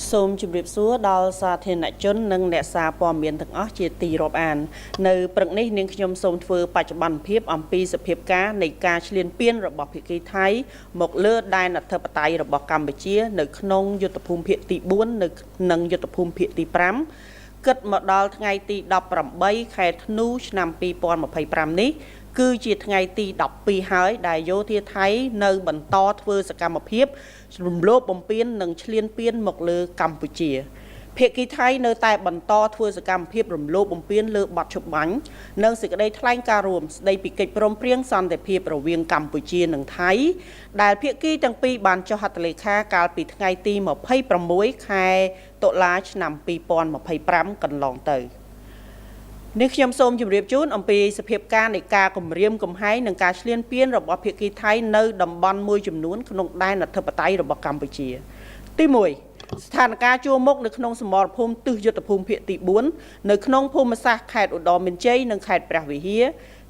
សូមជម្រាបសួរដល់សាធារណជននិងអ្នកសារព័ត៌មានទាំងអស់ជាទីរាប់អាននៅព្រឹកនេះនាងខ្ញុំសូមធ្វើបច្ចុប្បន្នភាពអំពីសភាពការនៃការឈ្លានពានរបស់ភាគីថៃមកលើដែនអធិបតេយ្យរបស់កម្ពុជានៅក្នុងយុទ្ធភូមិភាគទី4និងយុទ្ធភូមិភាគទី5គិតមកដល់ថ្ងៃទី18ខែធ្នូឆ្នាំ2025នេះគឺជាថ្ងៃទី12ហើយដែលយោធាថៃនៅបន្តធ្វើសកម្មភាពរំលោភបំពាននិងឈ្លានពានមកលើកម្ពុជាភាគីថៃនៅតែបន្តធ្វើសកម្មភាពរំលោភបំពានលើបទច្បាញ់និងសេចក្តីថ្លែងការណ៍រួមស្តីពីកិច្ចព្រមព្រៀងសន្តិភាពរវាងកម្ពុជានិងថៃដែលភាគីទាំងពីរបានចុះហត្ថលេខាកាលពីថ្ងៃទី26ខែតុលាឆ្នាំ2025កន្លងទៅនេះខ្ញុំសូមជម្រាបជូនអំពីសភាពការនៃការគម្រាមកំហែងនិងការឈ្លានពានរបស់ភាគីថៃនៅតំបន់មួយចំនួនក្នុងដែនអធិបតេយ្យរបស់កម្ពុជាទី1ស្ថានភាពជួរមុខនៅក្នុងសមរភូមិទិសយុទ្ធភូមិភាគទី4នៅក្នុងភូមិសាស្ត្រខេត្តឧត្តរមានជ័យនិងខេត្តព្រះវិហារ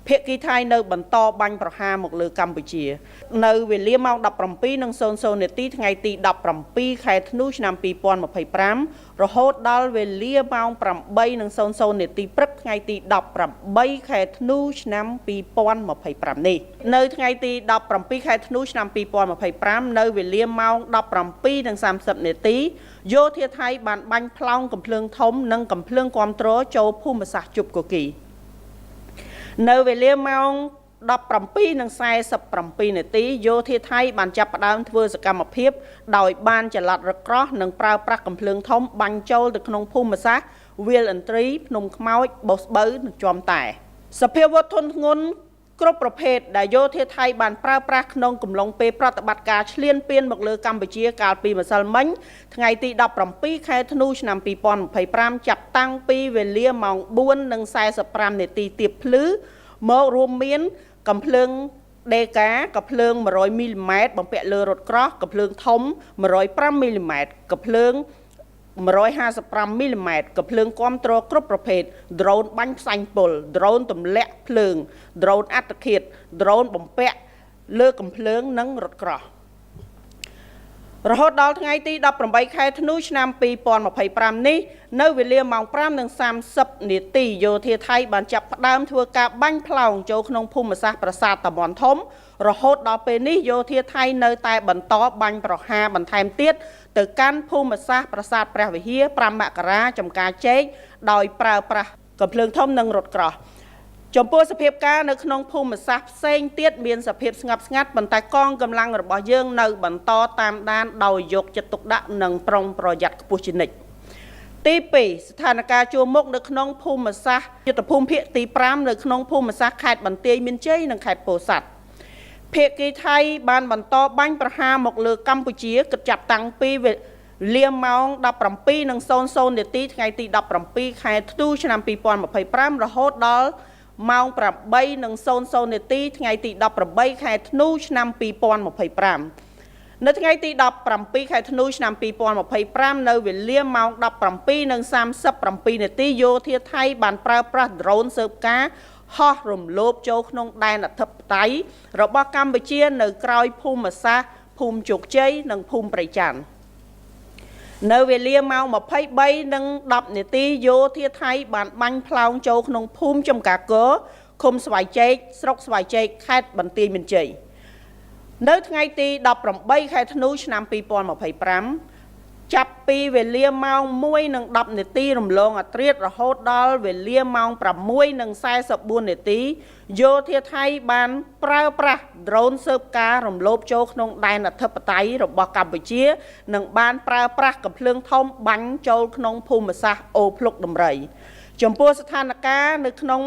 ភាគីថៃនៅបន្តបាញ់ប្រហារមកលើកម្ពុជានៅវេលាម៉ោង 17:00 នាទីថ្ងៃទី17ខែធ្នូឆ្នាំ2025រហូតដល់វេលាម៉ោង 8:00 នាទីព្រឹកថ្ងៃទី18ខែធ្នូឆ្នាំ2025នេះនៅថ្ងៃទី17ខែធ្នូឆ្នាំ2025នៅវេលាម៉ោង 17:30 នាទីយោធាថៃបានបាញ់ប្លង់កំភ្លើងធំនិងកំភ្លើងគាំទ្រចូលភូមិសាស្ត្រជប់គគីនៅវេលាម៉ោង 17:47 នាទីយោធាថៃបានចាប់ផ្ដើមធ្វើសកម្មភាពដោយបានចល័តរក្រោះនិងប្រើប្រាស់កំភ្លើងធំបាញ់ចូលទៅក្នុងភូមិសាស្ត្រវាលឥន្ទ្រីភ្នំខ្មោចបោះស្បូវនិងជាំតែសភាវុធធនធ្ងន់គ្រប់ប្រភេទដែលយោធាថៃបានប្រើប្រាស់ក្នុងកំឡុងពេលប្រតិបត្តិការឈ្លានពានមកលើកម្ពុជាកាលពីម្សិលមិញថ្ងៃទី17ខែធ្នូឆ្នាំ2025ចាប់តាំងពីវេលាម៉ោង 4:45 នាទីទៀបភ្លឺមករួមមានកំភ្លើងដេកាកំភ្លើង100 មីលីម៉ែត្របំពាក់លើរថក្រោះកំភ្លើងធំ105 មីលីម៉ែត្រកំភ្លើង155 មីលីម៉ែត្រកំភ្លើងគាំទ្រគ្រប់ប្រភេទដ្រូនបាញ់ផ្សាញ់ពុលដ្រូនទម្លាក់ភ្លើងដ្រូនអត្តឃាតដ្រូនបំពាក់លើកំភ្លើងនិងរថក្រោះរហូតដល់ថ្ងៃទី18ខែធ្នូឆ្នាំ2025នេះនៅវេលាម៉ោង 5:30 នាទីយោធាថៃបានចាប់ផ្ដើមធ្វើការបាញ់ផ្លោងចូលក្នុងភូមិសាស្ត្រប្រាសាទតាមាន់ធំរហូតដល់ពេលនេះយោធាថៃនៅតែបន្តបាញ់ប្រហារបន្ថែមទៀតទៅកាន់ភូមិសាស្ត្រប្រាសាទព្រះវិហារ 5 មករាចំការចេកដោយប្រើប្រាស់កំភ្លើងធំនិងរថក្រោះចំពោះសភាពការនៅក្នុងភូមិសាស្ត្រផ្សេងទៀតមានសភាពស្ងប់ស្ងាត់ប៉ុន្តែកងកម្លាំងរបស់យើងនៅបន្តតាមដានដោយយកចិត្តទុកដាក់និងប្រុងប្រយ័ត្នខ្ពស់ជានិច្ចទី2ស្ថានភាពជួរមុខនៅក្នុងភូមិសាស្ត្រយុទ្ធភូមិភាគទី5នៅក្នុងភូមិសាស្ត្រខេត្តបន្ទាយមានជ័យនិងខេត្តពោធិ៍សាត់ភាគីថៃបានបន្តបាញ់ប្រហារមកលើកម្ពុជាគិតចាប់តាំងពីវេលាម៉ោង 17:00 នាទីថ្ងៃទី17ខែធ្នូឆ្នាំ2025រហូតដល់ម៉ោង 8:00 នាទីថ្ងៃទី18ខែធ្នូឆ្នាំ2025នៅថ្ងៃទី17ខែធ្នូឆ្នាំ2025នៅវេលាម៉ោង 17:37 នាទីយោធាថៃបានប្រើប្រាស់ដ្រូនស៊ើបការហោះរំលោភចូលក្នុងដែនអធិបតេយ្យរបស់កម្ពុជានៅក្រោយភូមិសាស្ត្រភូមិជោគជ័យនិងភូមិព្រៃច័ន្ទនៅវេលាម៉ោង 23:10 នាទីយោធាថៃបានបាញ់ផ្លោងចូលក្នុងភូមិចំការកោឃុំស្វាយចេកស្រុកស្វាយចេកខេត្តបន្ទាយមានជ័យនៅថ្ងៃទី18ខែធ្នូឆ្នាំ2025ចាប់ពីវេលាម៉ោង 1:10 នាទីរំលងអត្រាតរហូតដល់វេលាម៉ោង 6:44 នាទីយោធាថៃបានប្រើប្រាស់ដ្រូនស៊ើបការរំលោភចូលក្នុងដែនអធិបតេយ្យរបស់កម្ពុជានិងបានប្រើប្រាស់កំភ្លើងធំបាញ់ចូលក្នុងភូមិសាស្ត្រអូភ្លុកដំរីចំពោះស្ថានភាពនៅក្នុង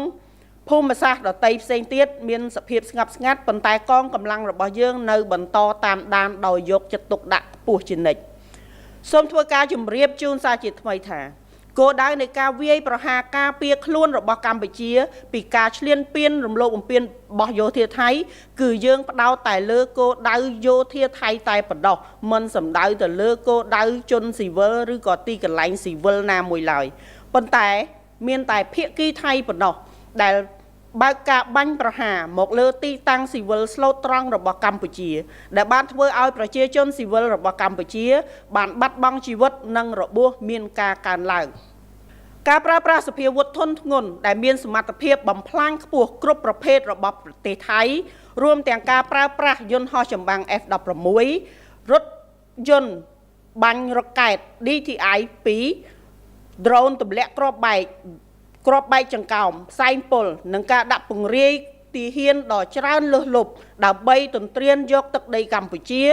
ភូមិសាស្ត្រដទៃផ្សេងទៀតមានសភាពស្ងប់ស្ងាត់ប៉ុន្តែកងកម្លាំងរបស់យើងនៅបន្តតាមដានដោយយកចិត្តទុកដាក់ខ្ពស់ជានិច្ចសូមធ្វើការជម្រាបជូនសាជាថ្មីថាគោលដៅនៃការវាយប្រហារការពារខ្លួនរបស់កម្ពុជាពីការឈ្លានពានរំលោភបំពានរបស់យោធាថៃគឺយើងផ្ដោតតែលើគោលដៅយោធាថៃតែប៉ុណ្ណោះមិនសំដៅទៅលើគោលដៅជនស៊ីវិលឬក៏ទីកន្លែងស៊ីវិលណាមួយឡើយប៉ុន្តែមានតែភាគីថៃប៉ុណ្ណោះដែល បើកការបាញ់ប្រហារមកលើទីតាំងស៊ីវិលស្លូតត្រង់របស់កម្ពុជាដែលបានធ្វើឲ្យប្រជាជនស៊ីវិលរបស់កម្ពុជាបានបាត់បង់ជីវិតនិងរបួសមានការកើនឡើងការប្រើប្រាស់សភាវុធធនធ្ងន់ដែលមានសមត្ថភាពបំផ្លាញខ្ពស់គ្រប់ប្រភេទរបស់ប្រទេសថៃរួមទាំងការប្រើប្រាស់យន្តហោះចម្បាំង F-16 រថយន្តបាញ់រ៉ុកែត DTI-2 drone ទម្លាក់គ្រាប់បែកចង្កោមផ្សែងពុលនិងការដាក់ពង្រាយទាហានដ៏ច្រើនលើសលប់ដើម្បីទន្ទ្រានយកទឹកដីកម្ពុជា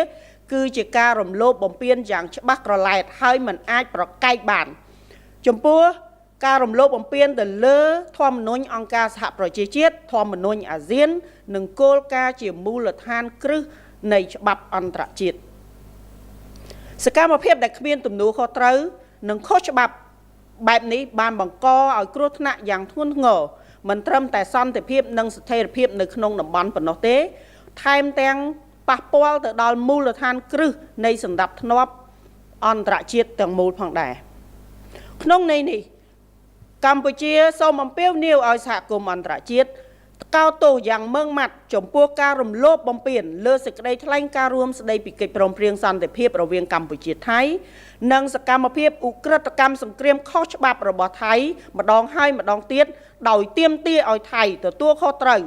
គឺជាការរំលោភបំពានយ៉ាងច្បាស់ក្រឡែតហើយមិនអាចប្រកែកបានចំពោះការរំលោភបំពានទៅលើធម្មនុញ្ញអង្គការសហប្រជាជាតិធម្មនុញ្ញអាស៊ាននិងគោលការណ៍ជាមូលដ្ឋានគ្រឹះនៃច្បាប់អន្តរជាតិសកម្មភាពដែលគ្មានទំនួលខុសត្រូវនិងខុសច្បាប់បែបនេះបានបង្កឲ្យគ្រោះថ្នាក់យ៉ាងធ្ងន់ធ្ងរមិនត្រឹមតែសន្តិភាពនិងស្ថិរភាពនៅក្នុងតំបន់ប៉ុណ្ណោះទេថែមទាំងប៉ះពាល់ទៅដល់មូលដ្ឋានគ្រឹះនៃសណ្ដាប់ធ្នាប់អន្តរជាតិទាំងមូលផងដែរក្នុងន័យនេះកម្ពុជាសូមអំពាវនាវឲ្យសហគមន៍អន្តរជាតិកោតទោសយ៉ាងម៉ឺងម៉ាត់ចំពោះការរំលោភបំពានលើសេចក្តីថ្លែងការណ៍រួមស្តីពីកិច្ចព្រមព្រៀងសន្តិភាពរវាងកម្ពុជាថៃនិងសកម្មភាពឧក្រិដ្ឋកម្មសង្គ្រាមខុសច្បាប់របស់ថៃម្ដងហើយម្ដងទៀតដោយទាមទារឲ្យថៃទទួលខុសត្រូវ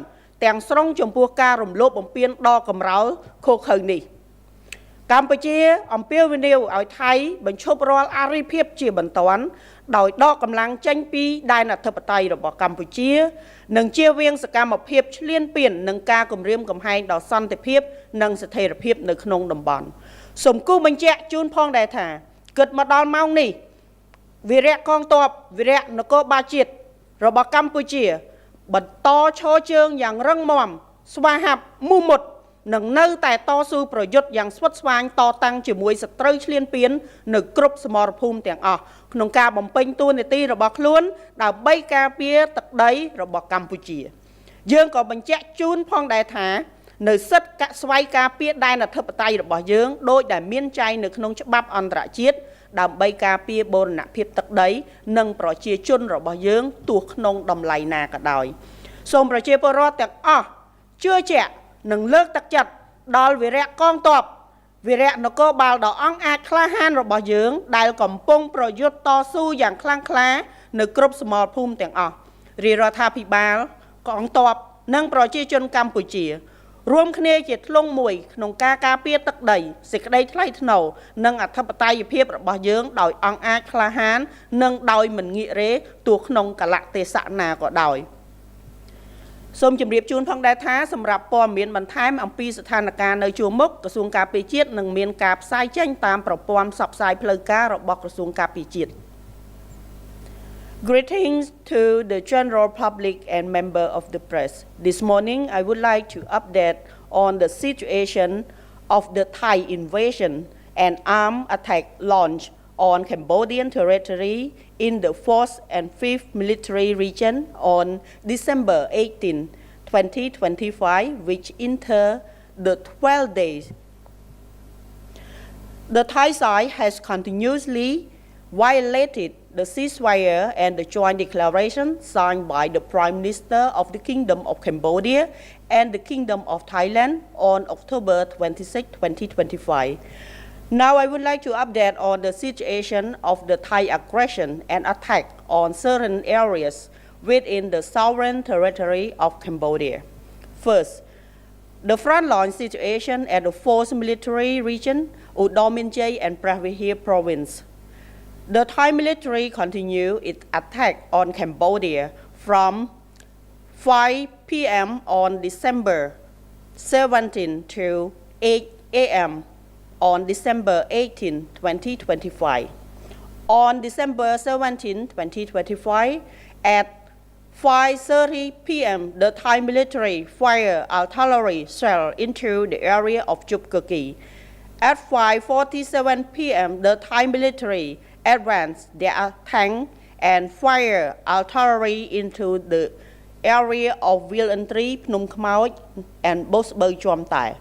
ទាំងស្រុងចំពោះការរំលោភបំពានដ៏កម្រោលឃោរឃៅនេះកម្ពុជាអំពាវនាវឲ្យថៃបញ្ឈប់រាល់អរិភាពជាបន្ទាន់ដោយដកកម្លាំងចេញពីដែនអធិបតេយ្យរបស់កម្ពុជានិងជៀសវាងសកម្មភាពឈ្លានពាននឹងការគំរាមកំហែងដល់សន្តិភាពនិងស្ថិរភាពនៅក្នុងតំបន់សូមគូបញ្ជាក់ជូនផងដែរថាគិតមកដល់ម៉ោងនេះវីរៈកងទ័ពវីរៈនគរបាលជាតិរបស់កម្ពុជាបន្តឈរជើងយ៉ាងរឹងមាំស្វាហាប់មូមុតនឹងនៅតែតស៊ូប្រយុទ្ធយ៉ាងស្វិតស្វាញតតាំងជាមួយសត្រូវឈ្លានពាននៅគ្រប់សមរភូមិទាំងអស់ក្នុងការបំពេញតួនាទីរបស់ខ្លួនដើម្បីការពារទឹកដីរបស់កម្ពុជាយើងក៏បញ្ជាក់ជូនផងដែរថានៅសិទ្ធិកស្វ័យការពារដែនអធិបតេយ្យរបស់យើងដោយដែលមានចែងនៅក្នុងច្បាប់អន្តរជាតិដើម្បីការពារបូរណភាពទឹកដីនិងប្រជាជនរបស់យើងទោះក្នុងតម្លៃណាក៏ដោយសូមប្រជាពលរដ្ឋទាំងអស់ជឿជាក់និងលើកទឹកចិត្តដល់វីរៈកងទ័ពវីរៈនគរបាលដ៏អង់អាចក្លាហានរបស់យើងដែលកំពុងប្រយុទ្ធតស៊ូយ៉ាងខ្លាំងក្លានៅគ្រប់សមរភូមិទាំងអស់រាជរដ្ឋាភិបាលកងទ័ពនិងប្រជាជនកម្ពុជារួមគ្នាជាធ្លុងមួយក្នុងការការពារទឹកដីសេចក្តីថ្លៃថ្នូរនិងអធិបតេយ្យភាពរបស់យើងដោយអង់អាចក្លាហាននិងដោយមិនងាករេទោះក្នុងកលៈទេសៈណាក៏ដោយសូមជម្រាបជូនផងដែរថាសម្រាប់ព័ត៌មានបន្ថែមអំពីស្ថានភាពនៅជួរមុខក្រសួងការពារជាតិនឹងមានការផ្សាយចេញតាមប្រព័ន្ធផ្សព្វផ្សាយផ្លូវការរបស់ក្រសួងការពារជាតិ Greetings to the general public and member of the press. This morning I would like to update on the situation of the Thai invasion and armed attack launch on Cambodian territory in the 4th and 5th Military Region on December 18, 2025, which enter the 12 days. The Thai side has continuously violated the ceasefire and the joint declaration signed by the Prime Minister of the Kingdom of Cambodia and the Kingdom of Thailand on October 26, 2025. Now I would like to update on the situation of the Thai aggression and attack on certain areas within the sovereign territory of Cambodia. First, the frontline situation at the 4th Military Region, Udominjay and Pravihir Province. The Thai military continued its attack on Cambodia from 5 p.m. on December 17 to 8 a.m. on December 18, 2025. On December 17, 2025, at 5:30 p.m., the Thai military fired artillery shell into the area of Chupkaki. At 5:47 p.m., the Thai military advanced their tank and fired artillery into the area of Vilantri, Phnom Kmau, and Bosbeu Chom Tai.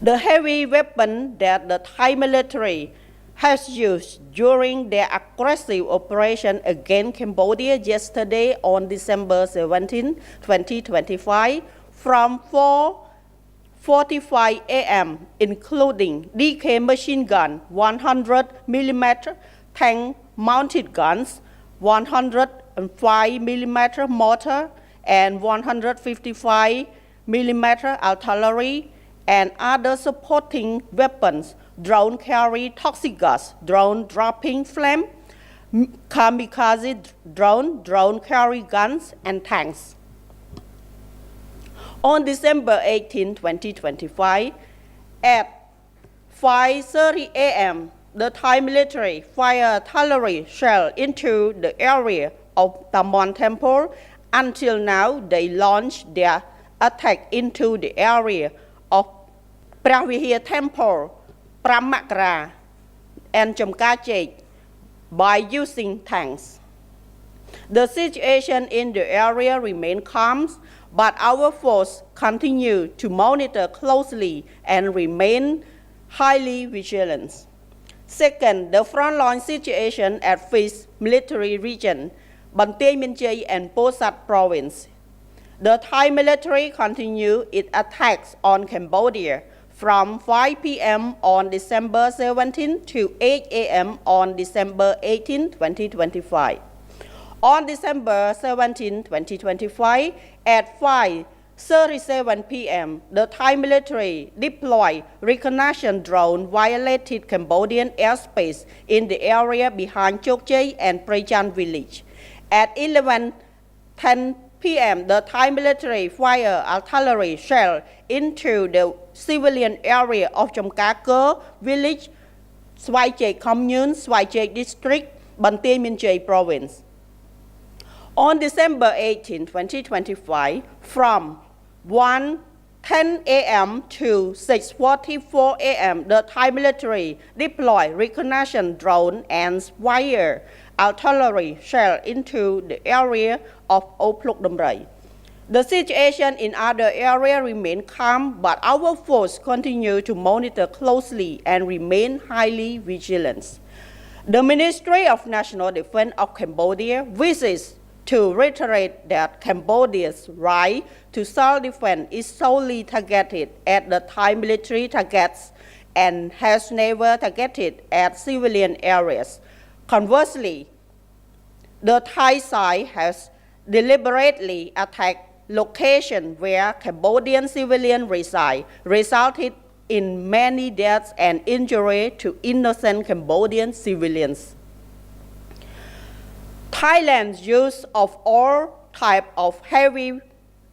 The heavy weapon that the Thai military has used during their aggressive operation against Cambodia yesterday on December 17, 2025, from 4:45 a.m., including DK machine gun, 100mm tank mounted guns, 105mm mortar, and 155mm artillery, and other supporting weapons, drone carry toxic gas, drone dropping flame, kamikaze drone carry guns, and tanks. On December 18, 2025, at 5:30 a.m., the Thai military fired artillery shell into the area of Tamon Temple. Until now, they launched their attack into the area of Pravihir Temple, Pramakra, and Chamkachek by using tanks. The situation in the area remains calm, but our force continue to monitor closely and remain highly vigilant. Second, the frontline situation at Fish military region, Ban Tien Minh Chey and Posat province. The Thai military continue its attacks on Cambodia from 5 p.m. on December 17 to 8 a.m. on December 18, 2025. On December 17, 2025, at 5:37 p.m., the Thai military deployed reconnaissance drone violated Cambodian airspace in the area behind Chok Chey and Prejang village. At 11:10 p.m., the Thai military fired artillery shell into the civilian area of Chamkakor village, Svai Chek commune, Svai Chek district, Ban Tien Minh Chey province. On December 18, 2025, from 1:10 a.m. to 6:44 a.m., the Thai military deployed reconnaissance drone and fired artillery shell into the area of Opluk Damrai. The situation in other areas remains calm, but our force continue to monitor closely and remain highly vigilant. The Ministry of National Defense of Cambodia wishes to reiterate that Cambodia's right to self-defense is solely targeted at the Thai military targets and has never targeted at civilian areas. Conversely, the Thai side has deliberately attacked locations where Cambodian civilians reside, resulting in many deaths and injuries to innocent Cambodian civilians. Thailand's use of all types of heavy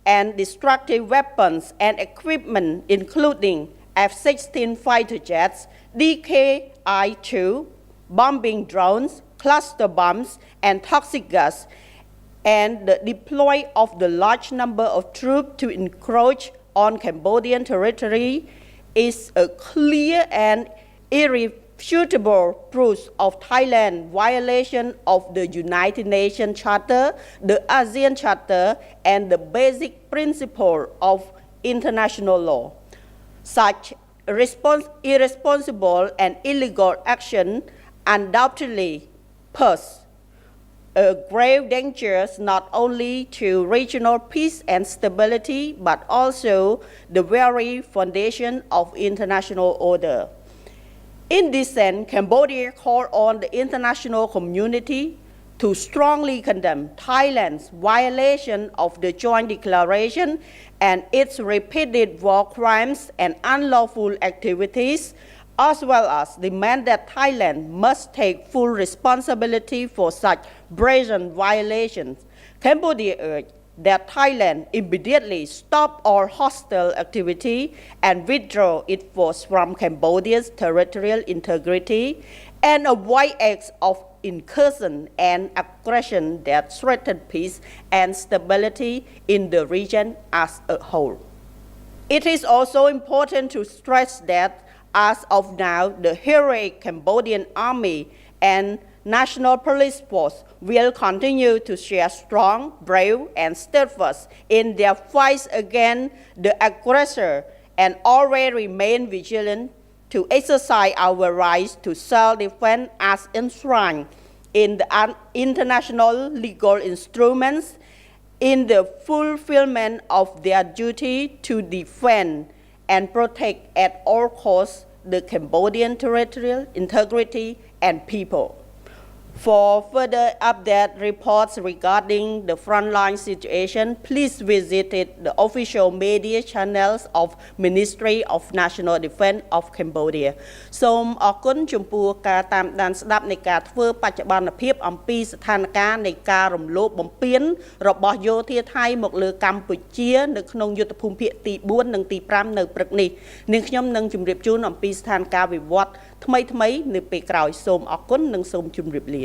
and destructive weapons and equipment, including F-16 fighter jets, DKI-2, bombing drones, cluster bombs, and toxic gas, and the deploy of the large number of troops to encroach on Cambodian territory is a clear and irrefutable proof of Thailand's violation of the United Nations Charter, the ASEAN Charter, and the basic principle of international law. Such irresponsible and illegal action undoubtedly pose a grave danger not only to regional peace and stability, but also the very foundation of international order. In this sense, Cambodia called on the international community to strongly condemn Thailand's violation of the joint declaration and its repeated war crimes and unlawful activities, as well as demand that Thailand must take full responsibility for such brazen violations. Cambodia urged that Thailand immediately stop all hostile activity and withdraw its force from Cambodia's territorial integrity and avoid acts of incursion and aggression that threaten peace and stability in the region as a whole. It is also important to stress that as of now, the heroic Cambodian Army and National Police Force will continue to share strong, brave, and steadfast in their fight against the aggressor and always remain vigilant to exercise our rights to self-defense as enshrined in the international legal instruments in the fulfillment of their duty to defend and protect at all costs the Cambodian territorial integrity and people. For further update reports regarding the frontline situation, please visit the official media channels of Ministry of National Defense of Cambodia. សូមអរគុណចំពោះការតាមដានស្ដាប់នៃការធ្វើបច្ចុប្បន្នភាពអំពីស្ថានភាពនៃការរំលោភបំពានរបស់យោធាថៃមកលើកម្ពុជានៅក្នុងយុទ្ធភូមិភាគទី4និងទី5នៅព្រឹកនេះនាងខ្ញុំនឹងជម្រាបជូនអំពីស្ថានភាពវិវត្តថ្មីៗនៅពេលក្រោយសូមអរគុណនិងសូមជម្រាបលា